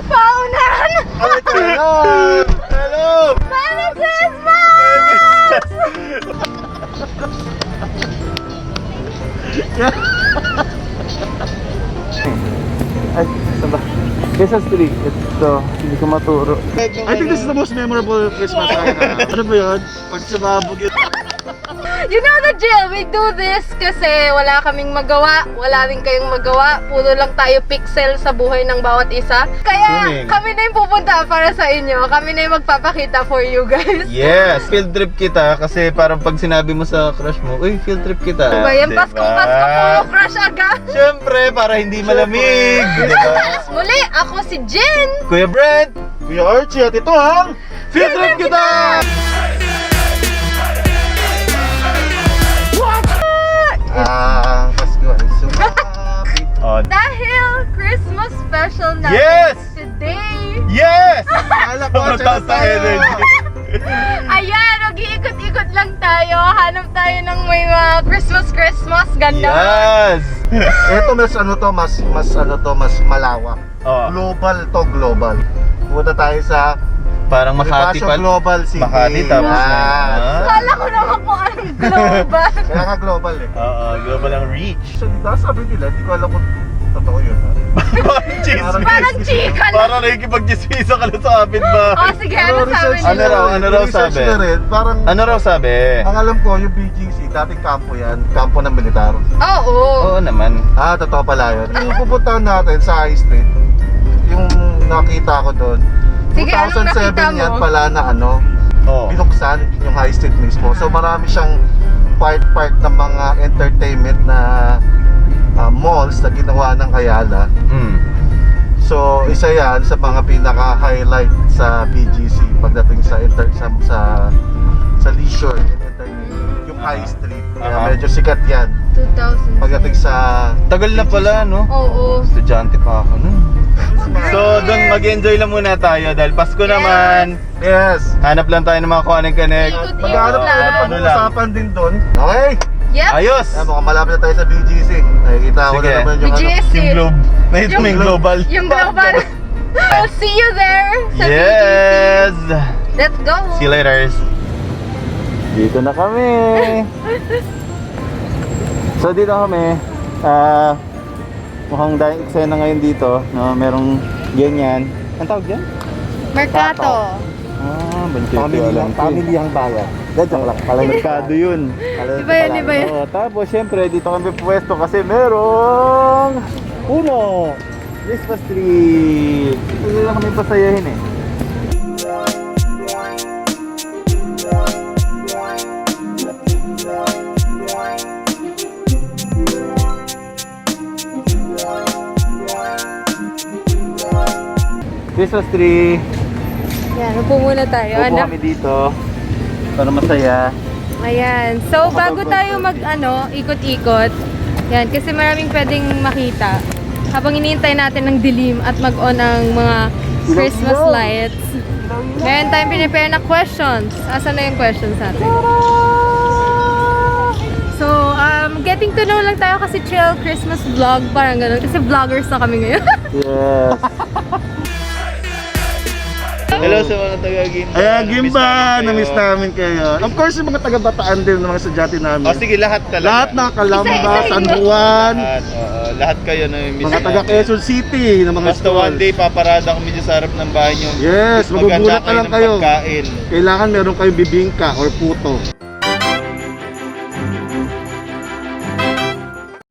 Paunahan! Hello! Hello! Merry Christmas! Ay, saan ba? Quezon Street. Ito, hindi ko maturo. I think this is the most memorable Christmas ever. Ano ba yun? Pag sumabog yun. You know the drill, we do this kasi wala kaming magawa, wala rin kayong magawa, puro lang tayo pixel sa buhay ng bawat isa. Kaya Swimming. kami na yung pupunta para sa inyo, kami na yung magpapakita for you guys. Yes! Field trip kita kasi parang pag sinabi mo sa crush mo, uy, field trip kita. Diba yan, Paskong Pasko puro crush agad. Siyempre, para hindi malamig. Diba? Muli, ako si Jen. Kuya Brent, Kuya Archie at ito ang field trip kita! Pasko ay sumapit. Oh, Dahil Christmas special natin Yes! today. yes! Alak ko Mataas na energy. Ayan, mag-iikot-ikot lang tayo. Hanap tayo ng may mga Christmas, ganda. Yes! Ito mas ano to, mas malawak. Oh, Global to, global. Pupunta tayo sa parang Makati Bonifacio pa. Global City. Makati tapos na. Yes. Kala ko naman kung anong global. Kaya nga global eh. Oo, global ang reach. So, dito sabi nila, hindi ko alam kung totoo yun. Ha? Parang chismis. Parang chika lang. Parang nakikipag-chismis ka lang sa kapit ba? Oh, sige, ano sabi research nila? Ano raw research sabi? na rin, parang, Ano raw sabi? ang alam ko, yung BGC, dating kampo yan, kampo ng militar. Oo. Oo naman. Ah, totoo pala yun. Yung pupuntahan natin sa High Street, yung nakita ko doon, Sige, anong 2007 nakita mo? yan pala na ano, Oo. binuksan yung High Street mismo. So marami siyang part ng mga entertainment na malls na ginawa ng Ayala. Mm. So isa yan sa mga pinaka-highlight sa BGC pagdating sa sa leisure and entertainment, yung High Street. Kaya Aha. medyo sikat yan 2000. pagdating sa Tagal na pala, no? Oo. Estudyante pa ako nun. So, doon mag-enjoy lang muna tayo dahil Pasko Yes. naman. yes. Hanap lang tayo ng mga connect. Ikot-ikot Maghanap tayo ng lang. pag-uusapan din doon. Okay? Yep. Ayos! Ayan, mukhang malapit na tayo sa BGC. Nakikita ko Sige. na naman yung BGC. Yung globe. Nakita mo yung global. Yung global. I'll see you there sa Yes! BGC. Let's go. See you later. Dito na kami. So dito kami. Mukhang dahil eksena ngayon dito na merong ganyan. Ang tawag dyan? Mercato. Pamilyang bayan. Joke lang. Palang merkado yun. Iba yun. Oo, tapos syempre dito kami pwesto kasi merong puno. Christmas tree. Hindi lang kami pasayahin eh. Christmas tree. Yan, upo muna tayo. Upo Ano? kami dito para masaya. Ayan. So, bago tayo ikot-ikot, yan, kasi maraming pwedeng makita. Habang iniintay natin ng dilim at mag-on ang mga Christmas lights, meron tayong pinipare na questions. Asan na yung questions natin? So, getting to know lang tayo kasi chill Christmas vlog, parang ganun. Kasi vloggers na kami ngayon. Yes. Hello sa mga taga-Gimba. Ayan, Gimba, na-miss namin kayo. Of course, yung mga taga-Bataan din, ng mga estudyante namin. O sige, lahat talaga. Lahat na Calamba, Isa-isa San yun. Juan, Lahat kayo na miss mga taga Quezon City, na mga Basta one day paparada kami dyan sa harap ng bahay nyo. Yes, Maganda magugulat na lang ng kayo. Pagkain. Kailangan meron kayong bibingka or puto.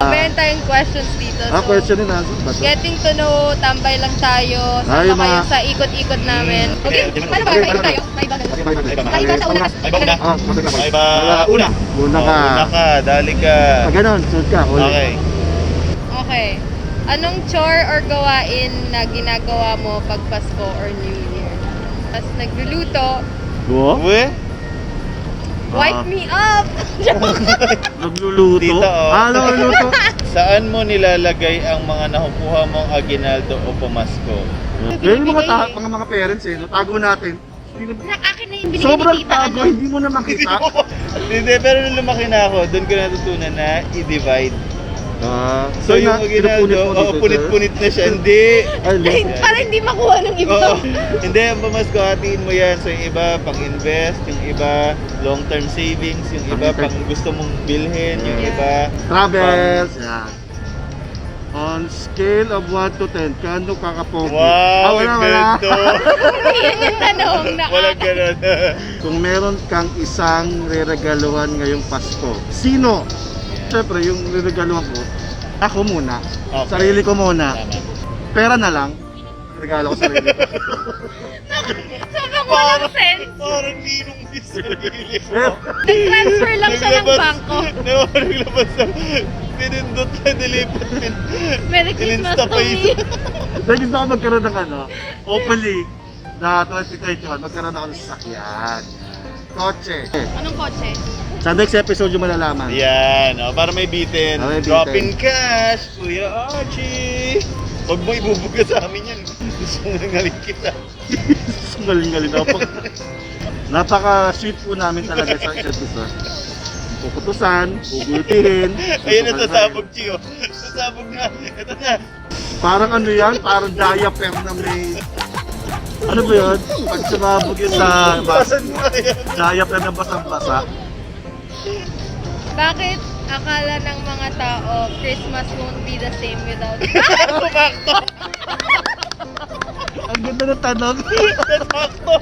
Meron tayong questions dito. So, Question and answer ba ito? getting to know, tambay lang tayo, Ay, sama kayo mga- sa ikot-ikot namin. Okay, paano ba? Paiba tayo? Paiba ganun. Paiba sa una. Ay, ba una? Masag Ay, ba una? Una ka. Una ka, dali ka. Pag ganun, sunod ka. Okay. Okay. Anong chore or gawain na ginagawa mo pag Pasko or New Year? Tapos nagluluto, Uwe? wipe me up! Nagluluto. Dito, oh. Nagluluto. Saan mo nilalagay ang mga nakukuha mong aginaldo o pamasko? Yan yung mga parents eh, no? Tago natin. Akin na yung binigay Sobrang ni tita. tago, hindi mo na makita. Hindi, pero nung lumaki na ako, doon ko natutunan na i-divide. So yung ginagawa, punit-punit na siya, hindi. Ay, para hindi makuha ng iba. Oo. Hindi, ang pamasko, hatiin mo yan. So yung iba, pang-invest, yung iba, long-term savings, yung iba, pang gusto mong bilhin, yung iba, Travels. Yan. On scale of 1 to 10, kano kakapogi? wow, wala. ganito. Yan yung tanong na. Walang ganun. Kung meron kang isang reregaluhan ngayong Pasko, sino? Siyempre, yung reregaluhan ko, ako muna. Okay. Sarili ko muna. Tama. Pera na lang. Regalo ko sarili ko. Sobrang walang sense. Parang ninong di sarili mo. Nag-transfer lang siya ng bangko. Naglabas na, pinindot na, nilipat. Merry Christmas to Ininsta-pay. me. Dahil gusto ko magkaroon ng hopefully, na 2021, magkaroon ako ng sasakyan. Kotse. Anong kotse? Sa next episode yung malalaman. Yan, para may bitin. May bitin. Drop in cash, Kuya Archie. Huwag mo ibubuga sa amin yan. Gusto mo nang galing kita. Galing-galing. Napaka-sweet po namin talaga sa isa't isa. Puputusan, bubutihin. Ayun na sasabog, Chio. Sasabog na. Ito na. Parang ano yan? Parang diaper na may... Ano ba yun? Pag sumabog yun sa Basan mo na yan. diaper na basang-basa. Bakit akala ng mga tao Christmas won't be the same without Sumakto. Ang ganda ng tanong. Sumakto.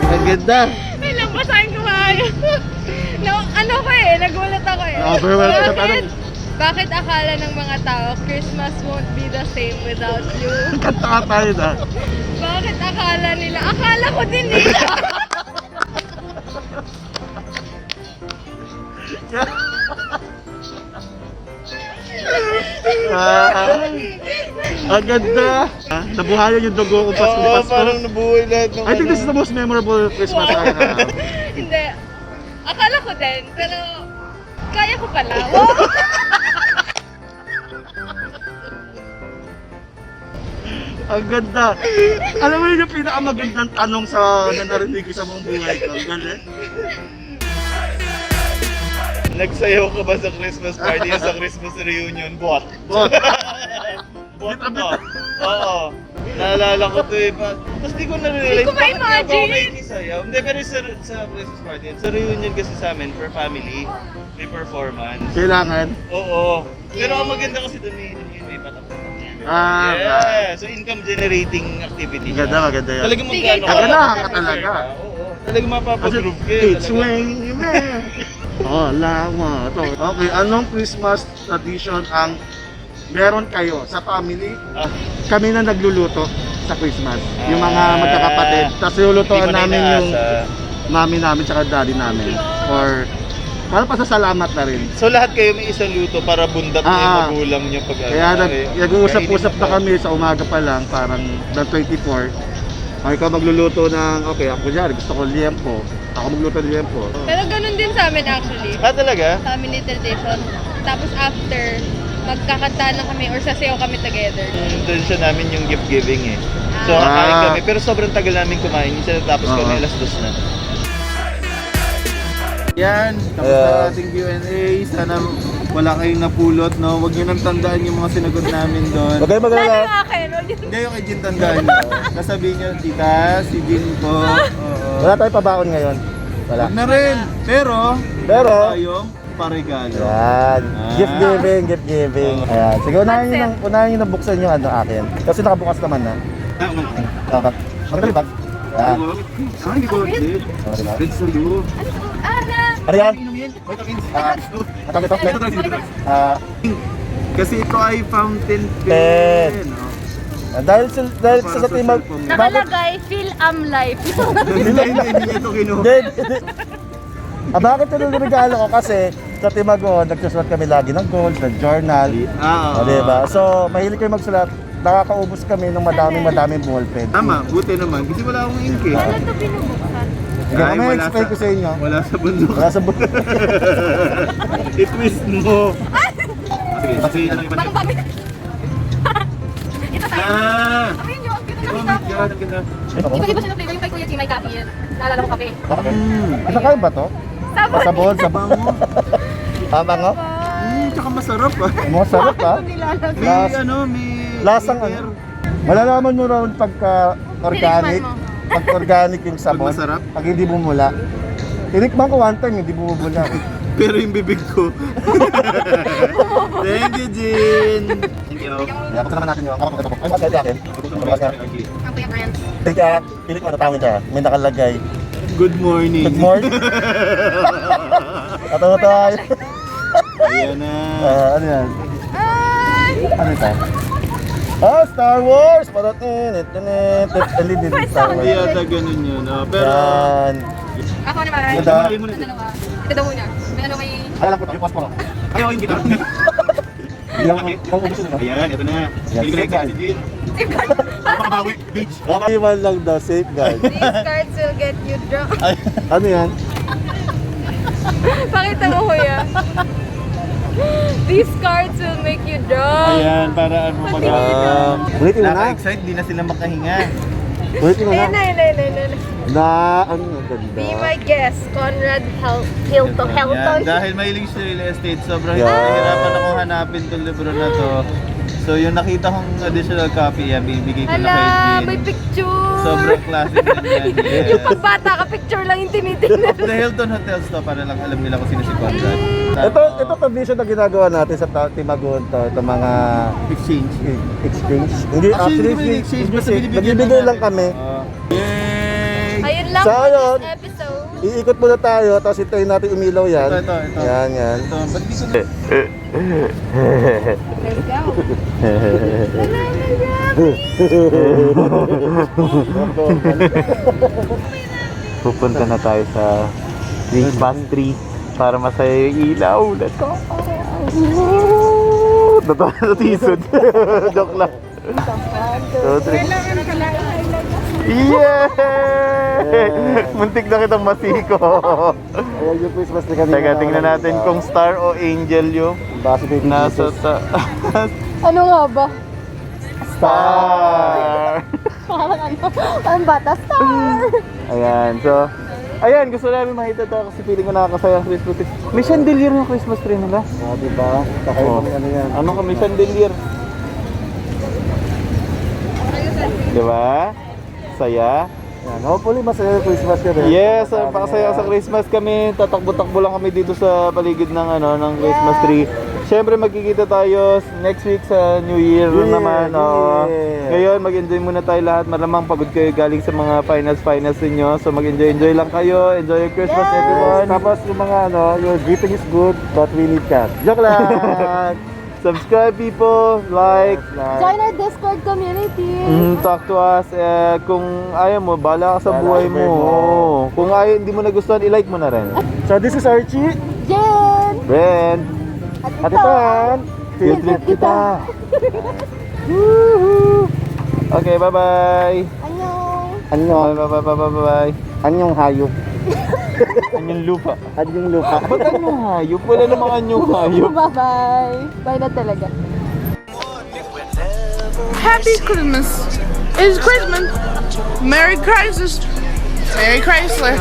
Ang ganda. May lang basahin ko maayos. No, ano ko nagulat ako Overwhelmed ka sa tanong. Bakit akala ng mga tao Christmas won't be the same without you? Kanta ka tayo na. Bakit akala nila? Akala ko din Ang ganda. Nabuhayan yung dugo ko Pasko. Oo, parang nabuhay lahat ng I think this is the most memorable Christmas I have. Hindi. Akala ko din, pero kaya ko pala. Wow! Ang ganda. Alam mo yun yung pinakamagandang tanong sa na narinig ko sa buong buhay ko. Ang ganda. Nagsayaw ka ba sa Christmas party o sa Christmas reunion? Bot. Bot. Bot to. Oo. Naalala ko to eh. Tapos di ko na-realize. Hindi ko bakit nga ba ako ma-imagine. nakikisayaw? Hindi, pero sa Christmas party, sa reunion kasi sa amin, per family, may performance. Kailangan. Oo. Pero ang maganda kasi doon may patapos. Ah, Yeah. So income generating activity siya. Maganda, maganda yan. Talagang Sige, magkano ganahan ka talaga. Oo. Talagang Kasi mapapag-group ka. it's swing, man. Oh, lama. Ito. Okay, anong Christmas tradition ang meron kayo sa family? Ah, Kami na nagluluto sa Christmas. Yung mga magkakapatid. Tapos lulutuan namin yung mami namin tsaka daddy namin. Or para pasasalamat na rin. So lahat kayo may isang luto para bundat na yung magulang nyo pag Kaya nag-uusap-usap na kami sa umaga pa lang, parang ng 24. Ay, ikaw magluluto ng, okay, ako dyan, gusto ko liempo. Ako magluto ng liempo. Pero ganun din sa amin actually. talaga? Family tradition. Tapos after, magkakanta na kami or sasayaw kami together. Doon siya namin yung gift giving eh. So Ah. kakain kami, pero sobrang tagal namin kumain. Minsan natapos kami Oo. alas 2 na. Yan, tapos na ating Q&A. Sana wala kayong napulot, no? Huwag nyo nang tandaan yung mga sinagot namin doon. Okay, Lalo yung akin, no? Hindi yung kay Jin tandaan nyo. Sasabihin nyo, tita, si Jin po. Oo. Wala tayong pabaon ngayon. Wala. Huwag na rin. Pero, Pero, tayong paregalo. yan. Ah. Gift giving. Ayan. Sige, unahin nyo na buksan yung ano akin. Kasi nakabukas naman na. Okay. Magalibag. Yan. Ay, hindi ko ulit. Magalibag. It's for you. Ano yan? Matang ito? Kasi ito ay fountain Pen. pen. no? Dahil sa timag... Nakalagay, feel life. Hindi ito kinuha. Hindi. Bakit ito yung regalo ko? Kasi sa Timagon, nagsusulat kami lagi ng goals, ng journal. O, diba? So, mahilig kayo magsulat. Nakakaubos kami ng madaming ballpen. Tama, buti naman. Kasi wala akong ink eh. Ano ito binubuksan? Sige, Ay, may wala explain sa- ko sa inyo. Wala sa bundok. Wala sa book. I-twist mo. Sige, sige. Bakang babi. Ito tayo. Ah! Amin nyo, ang Oh ganda my God, ang ganda. Iba-iba siya ng flavor. Yung kay Kuya G, may coffee yan. Naalala ko kape. Isa kayo ba to? Sabon. Sabon. Bango. Mabango? Tsaka masarap ah. Masarap ha? Nilalagay. May Las- ano, may... Lasang ano? Malalaman mo raw pagka organic. Tinikman Pag organic yung sabon. Pag masarap? Pag hindi bumula. Tinikman ko one time, hindi bumubula. Pero yung bibig ko. Thank you, Jin. Thank you. Kaya buksan naman natin yung kapag ay masaya akin. Ang Kuya Brent. Teka, pilit ko natawin siya. May nakalagay. Good morning. Good morning. Katawa tayo. Ayan na. Ano yan? Ay! Ano ito? Star Wars! Parang hindi din Star Hindi Wars. yata ganun yun. Pero... Yan. Ako naman. Ganda. Sabihin mo na Ito din. dalawa. Ito daw muna. May ano may... Alam ko, yung post mo. Ayaw, hindi ka. Yung ubus nyo. Ayan, ito na. Hindi ko na si Jin. Makabawi, bitch. Iwan lang daw, safeguard. These cards will get you drunk. Ano yan? Pakita mo, Kuya. These cards will make you drunk. Ayan, para ano mag... Ulitin mo na. Naka-excite, di na sila makahinga. Ulitin mo na. Ayun na, ayun na, ayun na, ayun na. Na, ano yung ganda? Be my guest, Conrad Hilton. Yan, dahil mahilig sa real estate, sobrang Yeah. nahihirapan akong hanapin itong libro na to. So yung nakita kong additional copy, yan, bibigay ko na kay Hala, Jin. may picture. Sobrang classic din yan. Yes. Yung pagbata ka, picture lang yung tinitingnan. Of the Hilton Hotels to, para lang alam nila kung sino si Conrad. Ito tradition na ginagawa natin sa Timagon to, itong mga Exchange. exchange. Hindi, Actually, hindi kami exchange, basta binibigyan nagbibigay lang lang kami. Yay! Ayun lang So, po ayun. this episode. Iikot muna tayo, tapos hintayin natin umilaw yan. Ito. Yan, yan. Ito, ba't di ko na... Let's go. Wala na Pupunta na tayo sa Christmas tree para masaya yung ilaw. Let's go! Totoo sa tisod. Joke lang. 2, 3. Yeah! Muntik na kitang masiko. Ayan yung Christmas na kanina. Teka, tingnan natin kung star o angel yung Base baby nasa Jesus. taas. Ano nga ba? Star! Parang ano? Parang bata star. Ayan, so... Ayan, gusto namin makita to kasi feeling ko nakakasaya ang Christmas tree. May chandelier yung Christmas tree nila. Diba? Kakayo Oh. kami ano yan. Ano kami chandelier? Diba? Saya? Yan. Hopefully masaya yung Christmas ka rin. Yes, pakasaya sa Christmas kami. Tatakbo-takbo lang kami dito sa paligid ng ng Christmas tree. Siyempre magkikita tayo next week sa New Year New Year, naman. New Oo. Year. Ngayon, mag-enjoy muna tayo lahat. Malamang pagod kayo galing sa mga finals ninyo. So mag-enjoy lang kayo. Enjoy your Christmas, everyone. Tapos yung mga your greeting is good, but we need cash. Joke lang! Subscribe people, like, Join our Discord community. talk to us. Kung ayaw mo, bahala ka sa Bahala buhay sa mo. buhay mo. Oo. Kung ayaw, hindi mo nagustuhan, i-like mo na rin. So this is Archie. Jen! Brent, At ito ang feel trip kita. Woohoo! Okay, bye-bye. Annyeong! Bye-bye. anyong hayop. Anyong lupa. Anyong lupa. Ba't anyong hayop? Wala namang anyong hayop. Bye-bye! Bye na talaga. Happy Christmas. It's Christmas. Merry Christmas. Merry Chrysler.